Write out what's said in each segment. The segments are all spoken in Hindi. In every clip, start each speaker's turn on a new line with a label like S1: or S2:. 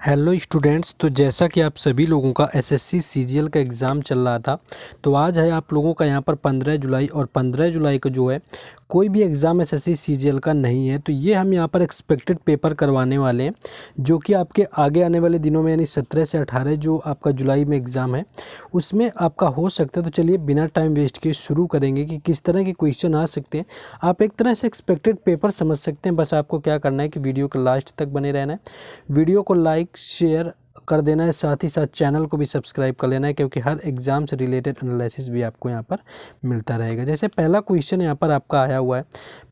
S1: Hello students. तो जैसा कि आप सभी लोगों का एसएससी सीजीएल का एग्ज़ाम चल रहा था, तो आज है आप लोगों का यहाँ पर 15 जुलाई और 15 जुलाई को जो है कोई भी एग्ज़ाम एसएससी सीजीएल का नहीं है। तो ये हम यहाँ पर एक्सपेक्टेड पेपर करवाने वाले हैं, जो कि आपके आगे आने वाले दिनों में यानी 17 से 18 जो आपका जुलाई में एग्ज़ाम है उसमें आपका हो सकता है। तो चलिए बिना टाइम वेस्ट किए शुरू करेंगे कि किस तरह के क्वेश्चन आ सकते हैं। आप एक तरह से एक्सपेक्टेड पेपर समझ सकते हैं। बस आपको क्या करना है कि वीडियो के लास्ट तक बने रहना है, वीडियो को लाइक शेयर कर देना है, साथ ही साथ चैनल को भी सब्सक्राइब कर लेना है, क्योंकि हर एग्ज़ाम से रिलेटेड एनालिसिस भी आपको यहाँ पर मिलता रहेगा। जैसे पहला क्वेश्चन यहाँ पर आपका आया हुआ है,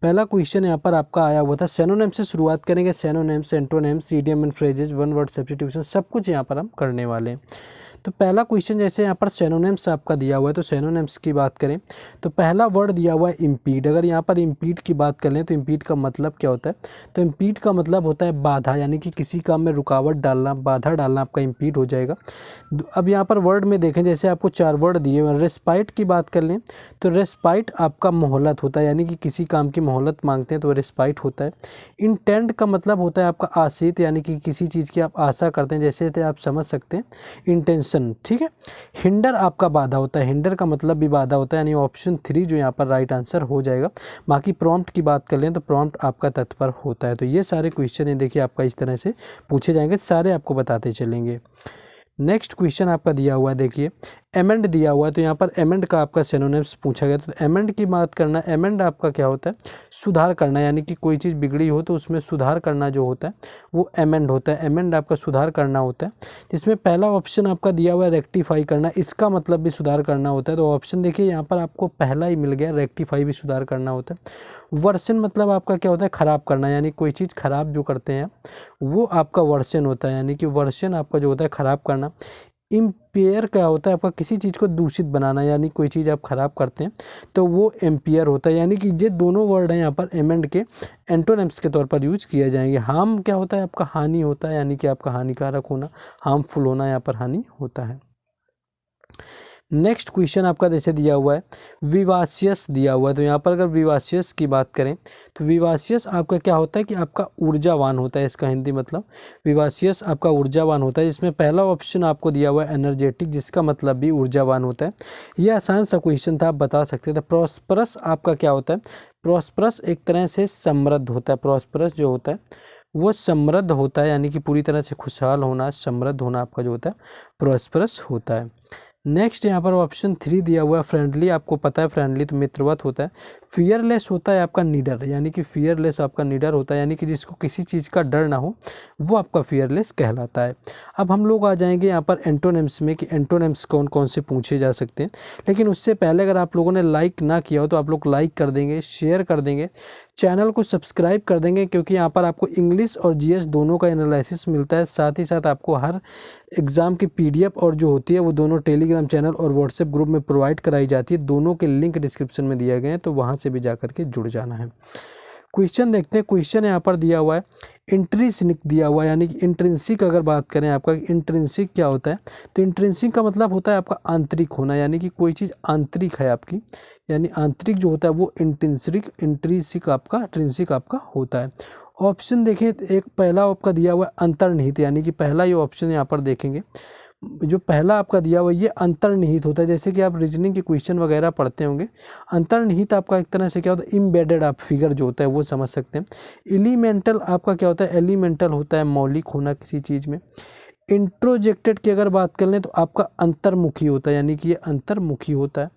S1: पहला क्वेश्चन यहाँ पर आपका आया हुआ था सिनोनिम से शुरुआत करेंगे। Synonyms, antonyms, idiom and phrases, one word substitution, सब कुछ यहाँ पर हम करने वाले हैं। तो पहला क्वेश्चन जैसे यहाँ पर सिनोनिम्स आपका दिया हुआ है, तो सिनोनिम्स की बात करें तो पहला वर्ड दिया हुआ है इम्पीड। अगर यहाँ पर इम्पीड की बात कर लें तो इम्पीड का मतलब क्या होता है? तो इम्पीड का मतलब होता है बाधा, यानी कि किसी काम में रुकावट डालना, बाधा डालना आपका इम्पीड हो जाएगा। अब यहाँ पर वर्ड में देखें, जैसे आपको 4 वर्ड दिए हुए हैं। रेस्पाइट की बात कर लें तो रेस्पाइट आपका मोहलत होता है, यानी कि किसी काम की मोहलत मांगते हैं तो रेस्पाइट होता है। इंटेंट का मतलब होता है आपका आशित, यानी कि किसी चीज़ की आप आशा करते हैं, जैसे थे आप समझ सकते हैं इंटेंशन, ठीक है। हिंडर आपका बाधा होता है, हिंडर का मतलब भी बाधा होता है, यानी ऑप्शन 3 जो यहाँ पर राइट आंसर हो जाएगा। बाकी प्रॉम्प्ट की बात कर लें तो प्रॉम्प्ट आपका तत्पर होता है। तो ये सारे क्वेश्चन है, देखिए आपका इस तरह से पूछे जाएंगे, सारे आपको बताते चलेंगे। नेक्स्ट क्वेश्चन आपका दिया हुआ है, देखिए एमेंड दिया हुआ है। तो यहाँ पर एमेंड का आपका सिनोनिम्स पूछा गया। तो एमेंड की बात करना, एमेंड आपका क्या होता है? सुधार करना, यानी कि कोई चीज़ बिगड़ी हो तो उसमें सुधार करना जो होता है वो एमेंड होता है। एमेंड आपका सुधार करना होता है, जिसमें पहला ऑप्शन आपका दिया हुआ है रेक्टिफाई करना, इसका मतलब भी सुधार करना होता है। तो ऑप्शन देखिए यहाँ पर आपको पहला ही मिल गया, रेक्टिफाई भी सुधार करना होता है। वर्सन मतलब आपका क्या होता है? ख़राब करना, यानी कोई चीज़ ख़राब जो करते हैं वो आपका वर्सन होता है, यानी कि वर्सन आपका जो होता है ख़राब करना। इम्पेयर क्या होता है? आपका किसी चीज़ को दूषित बनाना, यानी कोई चीज़ आप ख़राब करते हैं तो वो एम्पियर होता है। यानी कि ये दोनों वर्ड हैं यहाँ पर एमेंड के एंटोनिम्स के तौर पर यूज किया जाएंगे। हार्म क्या होता है? आपका हानि होता है, यानी कि आपका हानिकारक होना, हार्मफुल होना यहाँ पर हानि होता है। नेक्स्ट क्वेश्चन आपका जैसे दिया हुआ है विवासियस दिया हुआ है। तो यहाँ पर अगर विवासियस की बात करें तो विवासियस आपका क्या होता है कि आपका ऊर्जावान होता है। इसका हिंदी मतलब विवासियस आपका ऊर्जावान होता है, जिसमें पहला ऑप्शन आपको दिया हुआ है एनर्जेटिक, जिसका मतलब भी ऊर्जावान होता है। यह आसान सा क्वेश्चन था, आप बता सकते थे। प्रॉस्परस आपका क्या होता है? प्रॉस्परस एक तरह से समृद्ध होता है। प्रॉस्परस जो होता है वो समृद्ध होता है, यानी कि पूरी तरह से खुशहाल होना, समृद्ध होना आपका जो होता है प्रॉस्परस होता है। नेक्स्ट यहाँ पर ऑप्शन 3 दिया हुआ है फ्रेंडली। आपको पता है फ्रेंडली तो मित्रवत होता है। फियरलेस होता है आपका निडर, यानी कि फियरलेस आपका निडर होता है, यानी कि जिसको किसी चीज़ का डर ना हो वो आपका फियरलेस कहलाता है। अब हम लोग आ जाएंगे यहाँ पर एंटोनिम्स में कि एंटोनिम्स कौन कौन से पूछे जा सकते हैं। लेकिन उससे पहले अगर आप लोगों ने लाइक ना किया हो तो आप लोग लाइक कर देंगे, शेयर कर देंगे, चैनल को सब्सक्राइब कर देंगे, क्योंकि यहाँ पर आपको इंग्लिश और जीएस दोनों का एनालिसिस मिलता है। साथ ही साथ आपको हर एग्ज़ाम की पीडीएफ और जो होती है वो दोनों टेलीग्राम चैनल और व्हाट्सएप ग्रुप में प्रोवाइड कराई जाती है। दोनों के लिंक डिस्क्रिप्शन में दिए गए हैं, तो वहाँ से भी जा कर के जुड़ जाना है। क्वेश्चन देखते हैं। क्वेश्चन यहाँ पर दिया हुआ है इंट्रिंसिक दिया हुआ है, यानी कि इंट्रिंसिक अगर बात करें आपका इंट्रिंसिक क्या होता है? तो इंट्रिंसिक का मतलब होता है आपका आंतरिक होना, यानी कि कोई चीज़ आंतरिक है आपकी, यानी आंतरिक जो होता है वो इंट्रिंसिक आपका होता है। ऑप्शन देखें, एक पहला आपका दिया हुआ है अंतर्निहित, यानी कि पहला ये ऑप्शन यहाँ पर देखेंगे जो पहला आपका दिया हुआ ये अंतर्निहित होता है। जैसे कि आप रीजनिंग के क्वेश्चन वगैरह पढ़ते होंगे, अंतर्निहित आपका एक तरह से क्या होता है? इम्बेडेड आप फिगर जो होता है वो समझ सकते हैं। एलिमेंटल आपका क्या होता है? एलिमेंटल होता है मौलिक होना किसी चीज़ में। इंट्रोजेक्टेड की अगर बात कर लें तो आपका अंतर्मुखी होता है, यानी कि ये अंतर्मुखी होता है।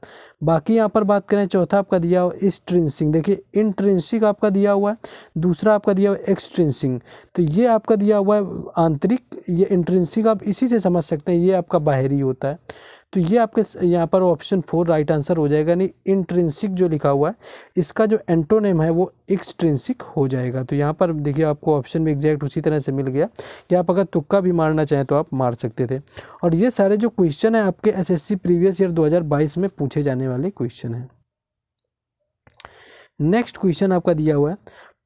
S1: बाकी यहाँ पर बात करें, चौथा आपका दिया हुआ एक्सट्रिंसिक। देखिए इंट्रिंसिक आपका दिया हुआ है, दूसरा आपका दिया हुआ है एक्सट्रिंसिक। तो ये आपका दिया हुआ है आंतरिक, ये इंट्रिंसिक आप इसी से समझ सकते हैं, ये आपका बाहरी होता है। तो ये आपके यहाँ पर ऑप्शन 4 राइट आंसर हो जाएगा। नहीं, इंट्रिंसिक जो लिखा हुआ है इसका जो एंटोनिम है वो एक्सट्रिंसिक हो जाएगा। तो यहाँ पर देखिए आपको ऑप्शन में एग्जैक्ट उसी तरह से मिल गया कि आप अगर तुक्का भी मारना चाहें तो आप मार सकते थे। और ये सारे जो क्वेश्चन है आपके एसएससी प्रीवियस ईयर 2022 में पूछे जाने वाले क्वेश्चन हैं। नेक्स्ट क्वेश्चन आपका दिया हुआ है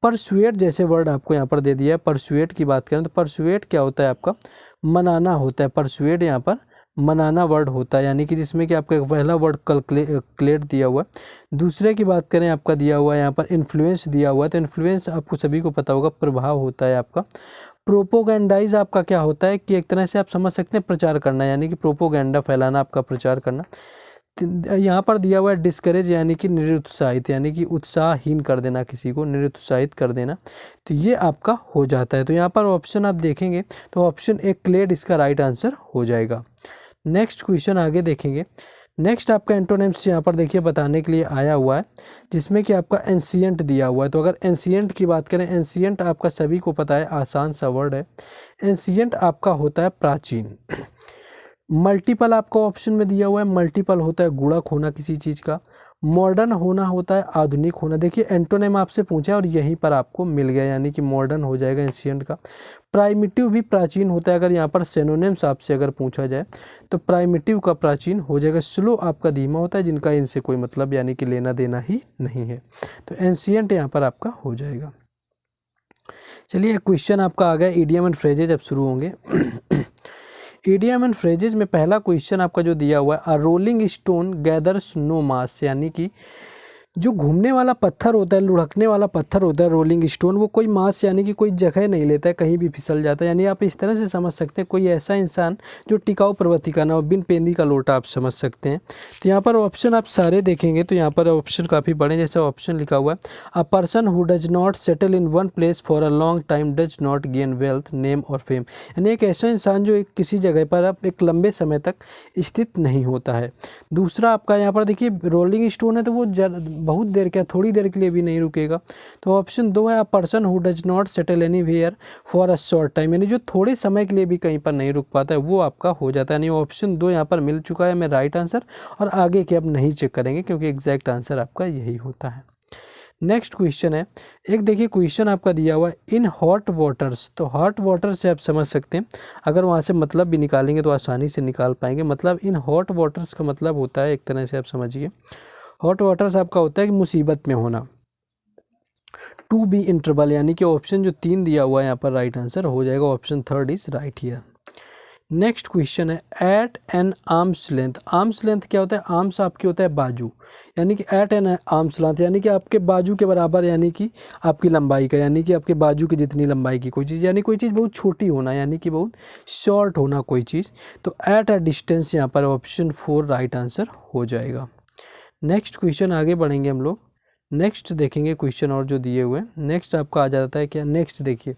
S1: परसुएट जैसे वर्ड आपको यहाँ पर दे दिया है। परसुएट की बात करें तो परसुएट क्या होता है? आपका मनाना होता है। परसुएट यहाँ पर मनाना वर्ड होता है, यानी कि जिसमें कि आपका पहला वर्ड कैलकुलेट दिया हुआ है। दूसरे की बात करें आपका दिया हुआ है यहाँ पर इन्फ्लुएंस दिया हुआ है। तो इन्फ्लुएंस आपको सभी को पता होगा प्रभाव होता है आपका। प्रोपोगेंडाइज आपका क्या होता है कि एक तरह से आप समझ सकते हैं प्रचार करना, यानी कि प्रोपोगेंडा फैलाना, आपका प्रचार करना। यहाँ पर दिया हुआ है डिस्करेज, यानी कि निरुत्साहित, यानी कि उत्साहहीन कर देना, किसी को निरुत्साहित कर देना, तो ये आपका हो जाता है। तो यहाँ पर ऑप्शन आप देखेंगे तो ऑप्शन ए क्लेड इसका राइट आंसर हो जाएगा। नेक्स्ट क्वेश्चन आगे देखेंगे। नेक्स्ट आपका एंटोनिम्स यहाँ पर देखिए बताने के लिए आया हुआ है, जिसमें कि आपका एंशिएंट दिया हुआ है। तो अगर एंशिएंट की बात करें, एंशिएंट आपका सभी को पता है, आसान सा वर्ड है। एंशिएंट आपका होता है प्राचीन। मल्टीपल आपको ऑप्शन में दिया हुआ है, मल्टीपल होता है गुणक होना किसी चीज़ का। मॉडर्न होना होता है आधुनिक होना। देखिए एंटोनिम आपसे पूछा है और यहीं पर आपको मिल गया, यानी कि मॉडर्न हो जाएगा एंशिएंट का। प्राइमिटिव भी प्राचीन होता है, अगर यहाँ पर सिनोनिम्स आपसे अगर पूछा जाए तो प्राइमिटिव का प्राचीन हो जाएगा। स्लो आपका धीमा होता है, जिनका इनसे कोई मतलब यानी कि लेना देना ही नहीं है। तो एंशिएंट यहाँ पर आपका हो जाएगा। चलिए क्वेश्चन आपका आ गया, ईडियम एंड फ्रेजेज अब शुरू होंगे। ईडियम एंड फ्रेजेज में पहला क्वेश्चन आपका जो दिया हुआ है, अ रोलिंग स्टोन गैदर्स नो मास, यानी कि जो घूमने वाला पत्थर होता है, लुढ़कने वाला पत्थर होता है रोलिंग स्टोन, वो कोई मास यानी कि कोई जगह नहीं लेता है, कहीं भी फिसल जाता है। यानी आप इस तरह से समझ सकते हैं कोई ऐसा इंसान जो टिकाऊ प्रवृत्ति का ना हो, बिन पेंदी का लोटा आप समझ सकते हैं। तो यहाँ पर ऑप्शन आप सारे देखेंगे तो यहाँ पर ऑप्शन काफ़ी बड़े, जैसे ऑप्शन लिखा हुआ है, a person who does not settle in one place for a long time does not gain wealth, name और फेम। यानी एक ऐसा इंसान जो एक किसी जगह पर अब एक लंबे समय तक स्थित नहीं होता है। दूसरा आपका यहाँ पर देखिए रोलिंग स्टोन है, तो वो बहुत देर, क्या थोड़ी देर के लिए भी नहीं रुकेगा। तो ऑप्शन 2 है, a person who does not settle anywhere for a short time, यानी जो थोड़े समय के लिए भी कहीं पर नहीं रुक पाता है, वो आपका हो जाता है। यानी ऑप्शन 2 यहाँ पर मिल चुका है हमें राइट आंसर, और आगे के अब नहीं चेक करेंगे क्योंकि एग्जैक्ट आंसर आपका यही होता है। नेक्स्ट क्वेश्चन है, एक देखिए क्वेश्चन आपका दिया हुआ है, इन हॉट वाटर्स। तो हॉट वाटर से आप समझ सकते हैं, अगर वहाँ से मतलब भी निकालेंगे तो आसानी से निकाल पाएंगे। मतलब इन हॉट वाटर्स का मतलब होता है, एक तरह से आप समझिए, हॉट वाटर्स आपका होता है कि मुसीबत में होना। टू बी इन ट्रबल, यानी कि ऑप्शन जो 3 दिया हुआ है यहाँ पर राइट आंसर हो जाएगा। Option 3 is right here. Next question है, at an arms length. Arms length क्या होता है? आर्म्स आपके होता है बाजू, यानी कि एट एन आर्म्स लेंथ, यानी कि आपके बाजू के बराबर, यानी कि आपकी लंबाई का, यानी कि आपके बाजू की जितनी लंबाई की कोई चीज़, यानी कोई चीज़ बहुत छोटी होना, यानी कि बहुत शॉर्ट होना कोई चीज़। तो एट अ डिस्टेंस यहाँ पर ऑप्शन 4 राइट आंसर हो जाएगा। नेक्स्ट क्वेश्चन आगे बढ़ेंगे हम लोग। नेक्स्ट देखेंगे क्वेश्चन और जो दिए हुए हैं। नेक्स्ट आपका आ जाता है क्या, नेक्स्ट देखिए,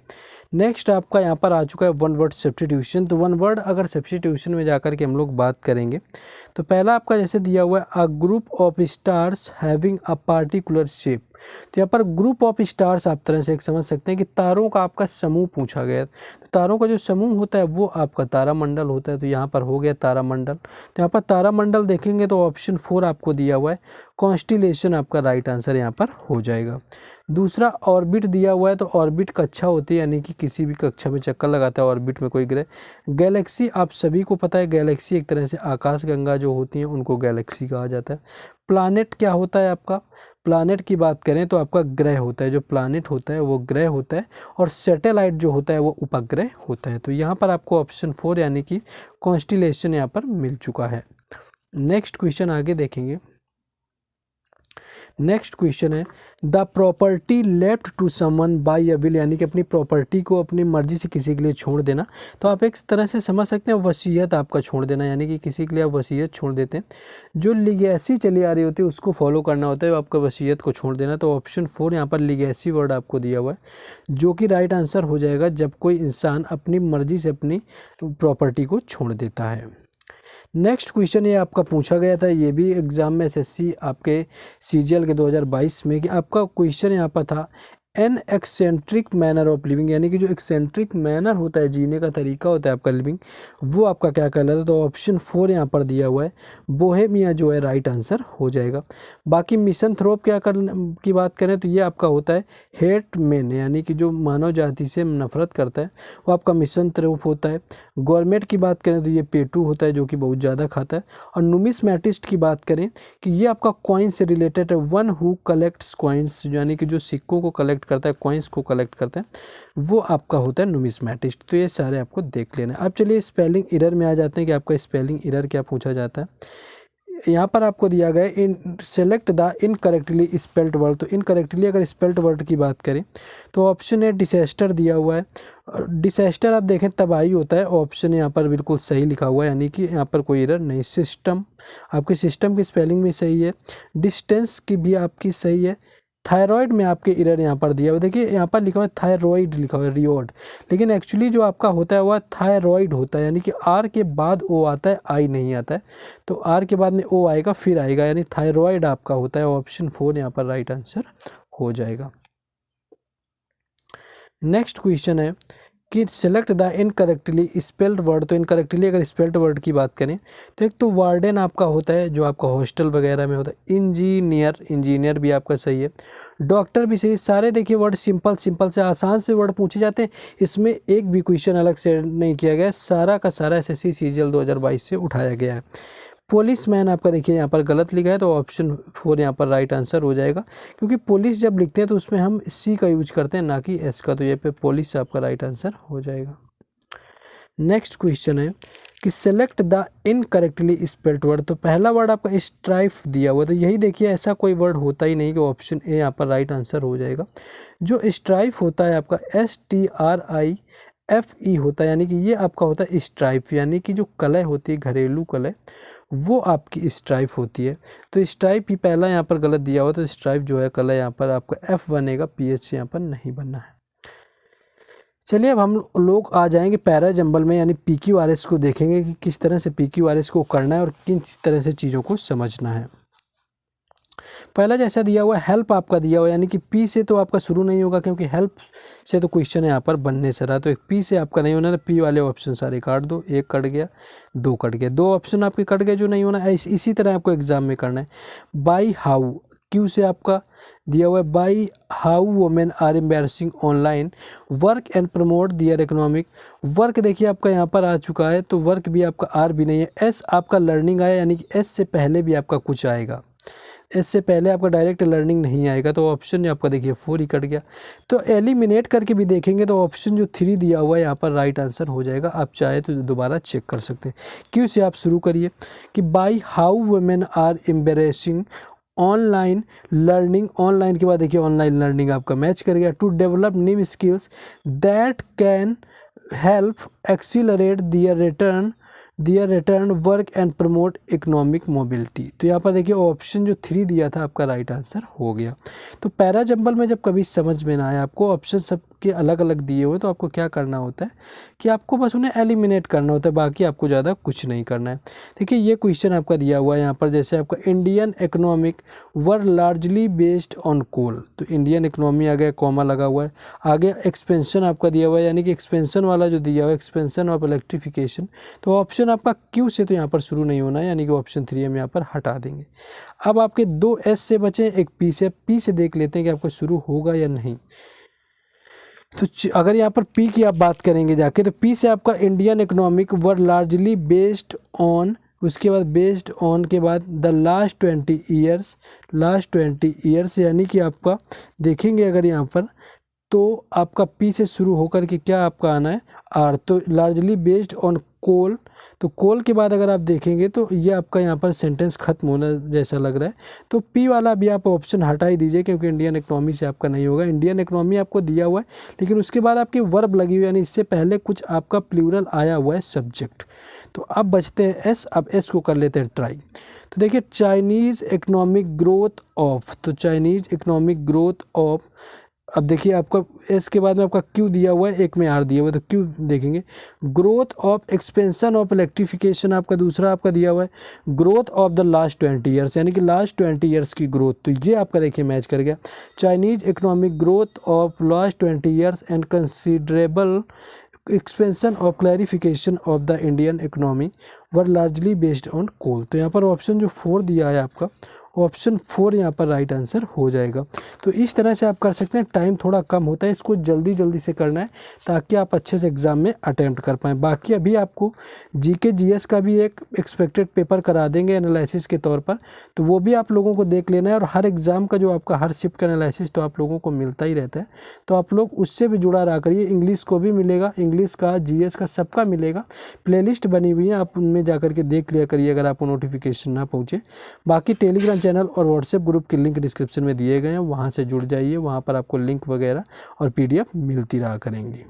S1: नेक्स्ट आपका यहाँ पर आ चुका है वन वर्ड सब्स्टिट्यूशन। तो वन वर्ड अगर सब्स्टिट्यूशन में जाकर के हम लोग बात करेंगे तो पहला आपका जैसे दिया हुआ है, a group of stars having a particular shape. तो यहाँ पर ग्रुप ऑफ स्टार्स आप तरह से एक समझ सकते हैं कि तारों का आपका समूह पूछा गया। तो तारों का जो समूह होता है वो आपका तारामंडल होता है। तो यहाँ पर हो गया तारामंडल। तो यहाँ पर तारामंडल देखेंगे तो ऑप्शन 4 आपको दिया हुआ है, कॉन्स्टिलेशन आपका राइट आंसर यहाँ पर हो जाएगा। दूसरा ऑर्बिट दिया हुआ है, तो ऑर्बिट कक्षा होती है, यानी कि किसी भी कक्षा में चक्कर लगाता है ऑर्बिट में कोई ग्रह। गैलेक्सी आप सभी को पता है, गैलेक्सी एक तरह से आकाश गंगा जो होती हैं उनको गैलेक्सी कहा जाता है। प्लानेट क्या होता है आपका? प्लानेट की बात करें तो आपका ग्रह होता है, जो प्लानेट होता है वो ग्रह होता है, और सैटेलाइट जो होता है वो उपग्रह होता है। तो यहाँ पर आपको ऑप्शन 4 यानी कि कॉन्स्टिलेशन यहाँ पर मिल चुका है। नेक्स्ट क्वेश्चन आगे देखेंगे। नेक्स्ट क्वेश्चन है, the property left to someone by a will, यानी कि अपनी प्रॉपर्टी को अपनी मर्जी से किसी के लिए छोड़ देना। तो आप एक तरह से समझ सकते हैं वसीयत आपका छोड़ देना, यानी कि किसी के लिए आप वसीयत छोड़ देते हैं, जो लिगेसी चली आ रही होती है उसको फॉलो करना होता है, आपका वसीयत को छोड़ देना। तो ऑप्शन 4 यहाँ पर लिगेसी वर्ड आपको दिया हुआ है, जो कि राइट आंसर हो जाएगा जब कोई इंसान अपनी मर्जी से अपनी प्रॉपर्टी को छोड़ देता है। नेक्स्ट क्वेश्चन ये आपका पूछा गया था, ये भी एग्जाम में एसएससी आपके सीजीएल के 2022 में, कि आपका क्वेश्चन यहाँ पर था, an eccentric manner of living, यानी कि जो एक्सेंट्रिक मैनर होता है, जीने का तरीका होता है आपका लिविंग, वो आपका क्या कहलाता है? तो ऑप्शन 4 यहाँ पर दिया हुआ है, बोहेमिया जो है राइट आंसर हो जाएगा। बाकी मिसनथ्रोप क्या की बात करें तो ये आपका होता है हेट मैन, यानी कि जो मानव जाति से नफरत करता है वो आपका मिसनथ्रोप होता है। गवर्नमेंट की बात करें तो ये पेटू होता है, जो कि बहुत ज़्यादा खाता है। और नुमिस्मैटिस्ट की बात करें कि ये आपका कॉइन से रिलेटेड है, वन हु कलेक्ट्स कॉइन्स, यानी कि जो सिक्कों को कलेक्ट करता है, कॉइन्स को कलेक्ट करता है, वो आपका होता है नुमिस्मैटिस्ट। तो ये सारे आपको देख लेना है। अब चलिए स्पेलिंग एरर में आ जाते हैं कि आपका स्पेलिंग एरर क्या पूछा जाता है। यहाँ पर आपको दिया गया इन select the incorrectly spelled word. तो इनकरेक्टली अगर स्पेल्ड वर्ड की बात करें तो ऑप्शन ए डिसेस्टर दिया हुआ है। डिसेस्टर आप देखें तबाही होता है, ऑप्शन यहाँ पर बिल्कुल सही लिखा हुआ है, यानी कि यहाँ पर कोई एरर नहीं। सिस्टम, आपके सिस्टम की स्पेलिंग भी सही है। डिस्टेंस की भी आपकी सही है। थायराइड में आपके एरर यहाँ पर दिया हुआ, देखिए यहाँ पर लिखा हुआ है थायराइड, लिखा हुआ है रियोड, लेकिन एक्चुअली जो आपका होता है वह थायराइड होता है, यानी कि आर के बाद ओ आता है, आई नहीं आता है। तो आर के बाद में ओ आएगा फिर आएगा, यानी थायराइड आपका होता है। ऑप्शन 4 यहाँ पर राइट आंसर हो जाएगा। नेक्स्ट क्वेश्चन है कि select the incorrectly spelled word. तो इनकरेक्टली अगर स्पेल्ड वर्ड की बात करें तो एक तो वार्डन आपका होता है, जो आपका हॉस्टल वगैरह में होता है। इंजीनियर, इंजीनियर भी आपका सही है। डॉक्टर भी सही। सारे देखिए वर्ड सिंपल सिंपल से आसान से वर्ड पूछे जाते हैं, इसमें एक भी क्वेश्चन अलग से नहीं किया गया है, सारा का सारा SSC CGL 2022 से उठाया गया है। पुलिस मैन आपका देखिए यहाँ पर गलत लिखा है, तो ऑप्शन 4 यहाँ पर राइट आंसर हो जाएगा, क्योंकि पुलिस जब लिखते हैं तो उसमें हम सी का यूज करते हैं, ना कि एस का। तो ये पे पुलिस आपका राइट आंसर हो जाएगा। नेक्स्ट क्वेश्चन है कि select the incorrectly spelled word. तो पहला वर्ड आपका स्ट्राइफ दिया हुआ, तो यही देखिए ऐसा कोई वर्ड होता ही नहीं, कि ऑप्शन ए यहाँ पर राइट आंसर हो जाएगा। जो स्ट्राइफ होता है आपका STRIFE होता है, यानी कि ये आपका होता है स्ट्राइफ, यानी कि जो कलय होती है घरेलू कलय, वो आपकी स्ट्राइफ होती है। तो स्ट्राइफ ही पहला यहाँ पर गलत दिया हुआ, तो स्ट्राइफ जो है कलय यहाँ पर आपका F बनेगा, PH यहाँ पर नहीं बनना है। चलिए अब हम लोग आ जाएंगे पैरा जंबल में, यानी PQRS को देखेंगे कि किस तरह से PQRS को करना है और किस तरह से चीज़ों को समझना है। पहला जैसा दिया हुआ हेल्प आपका दिया हुआ, यानी कि पी से तो आपका शुरू नहीं होगा, क्योंकि हेल्प से तो क्वेश्चन यहाँ पर बनने से रहा, तो एक पी से आपका नहीं होना है। पी वाले ऑप्शन सारे काट दो, एक कट गया, दो कट गया, दो ऑप्शन आपके कट गए जो नहीं होना है। इसी तरह आपको एग्जाम में करना है। बाई हाउ, क्यू से आपका दिया हुआ है by how women are embarrassing online work and promote their economic. Work देखिए आपका यहाँ पर आ चुका है, तो वर्क भी आपका आर भी नहीं है। एस आपका लर्निंग आया, यानी कि एस से पहले भी आपका कुछ आएगा, इससे पहले आपका डायरेक्ट लर्निंग नहीं आएगा, तो ऑप्शन आपका देखिए 4 ही कट गया। तो एलिमिनेट करके भी देखेंगे तो ऑप्शन जो 3 दिया हुआ है यहाँ पर राइट आंसर हो जाएगा। आप चाहे तो दोबारा चेक कर सकते हैं। क्यों से आप शुरू करिए कि by how women are embarrassing online learning, online के बाद देखिए ऑनलाइन लर्निंग आपका मैच कर गया। To develop new skills that can help accelerate their return work and promote economic mobility. तो यहाँ पर देखिए ऑप्शन जो 3 दिया था आपका राइट आंसर हो गया। तो पैरा जंबल में जब कभी समझ में ना आए, आपको ऑप्शन सबके अलग अलग दिए हुए, तो आपको क्या करना होता है कि आपको बस उन्हें एलिमिनेट करना होता है, बाकी आपको ज़्यादा कुछ नहीं करना है। देखिए ये क्वेश्चन आपका दिया हुआ है यहाँ पर, जैसे आपका Indian economic were largely based on coal, तो इंडियन इकोनॉमी आ गया, कॉमा लगा हुआ है। आगे एक्सपेंशन आपका दिया हुआ है, यानी कि एक्सपेंशन वाला जो दिया हुआ है एक्सपेंशन ऑफ इलेक्ट्रिफिकेशन, तो ऑप्शन आपका क्यू से तो यहाँ पर शुरू नहीं होना है, यानी कि ऑप्शन 3 हम यहाँ पर हटा देंगे। अब आपके 2 एस से बचे, एक पी से। पी से देख लेते हैं कि आपका शुरू होगा या नहीं। तो अगर यहाँ पर पी की आप बात करेंगे जाके, तो पी से आपका Indian economic were largely based on, उसके बाद बेस्ड ऑन के बाद द लास्ट 20 ईयर्स, यानी कि आपका देखेंगे अगर यहाँ पर तो आपका पी से शुरू होकर के क्या आपका आना है आर, तो लार्जली बेस्ड ऑन कोल। तो कोल के बाद अगर आप देखेंगे तो ये आपका यहाँ पर सेंटेंस खत्म होना जैसा लग रहा है, तो पी वाला भी आप ऑप्शन हटा ही दीजिए, क्योंकि इंडियन इकोनॉमी से आपका नहीं होगा। इंडियन इकोनॉमी आपको दिया हुआ है, लेकिन उसके बाद आपकी वर्ब लगी हुई, यानी इससे पहले कुछ आपका प्लूरल आया हुआ है सब्जेक्ट। तो अब बचते हैं एस, अब एस को कर लेते हैं ट्राई। तो देखिए चाइनीज़ इकोनॉमिक ग्रोथ ऑफ, तो चाइनीज़ इकोनॉमिक ग्रोथ ऑफ, अब देखिए आपका एस के बाद में आपका क्यू दिया हुआ है, एक में आर दिया हुआ है, तो क्यू देखेंगे। Growth of expansion of electrification आपका दूसरा आपका दिया हुआ है। Growth of the last 20 years, यानी कि लास्ट 20 ईयर्स की ग्रोथ, तो ये आपका देखिए मैच कर गया। Chinese economic growth of last 20 years and considerable expansion of clarification of the Indian economy were largely based on coal. तो यहाँ पर ऑप्शन जो 4 दिया है आपका, ऑप्शन 4 यहाँ पर राइट आंसर हो जाएगा। तो इस तरह से आप कर सकते हैं। टाइम थोड़ा कम होता है, इसको जल्दी जल्दी से करना है ताकि आप अच्छे से एग्ज़ाम में अटेम्प्ट कर पाएँ। बाकी अभी आपको जीके जीएस का भी एक एक्सपेक्टेड पेपर करा देंगे एनालिसिस के तौर पर, तो वो भी आप लोगों को देख लेना है। और हर एग्ज़ाम का जो आपका हर शिफ्ट का एनालिसिस तो आप लोगों को मिलता ही रहता है, तो आप लोग उससे भी जुड़ा रहा करिए। इंग्लिश को भी मिलेगा, इंग्लिश का, जीएस का, सबका मिलेगा। प्लेलिस्ट बनी हुई है, आप उनमें जा करके देख लिया करिए अगर आपको नोटिफिकेशन ना पहुँचे। बाकी टेलीग्राम चैनल और व्हाट्सएप ग्रुप के लिंक डिस्क्रिप्शन में दिए गए हैं, वहाँ से जुड़ जाइए। वहाँ पर आपको लिंक वगैरह और PDF मिलती रहा करेंगी।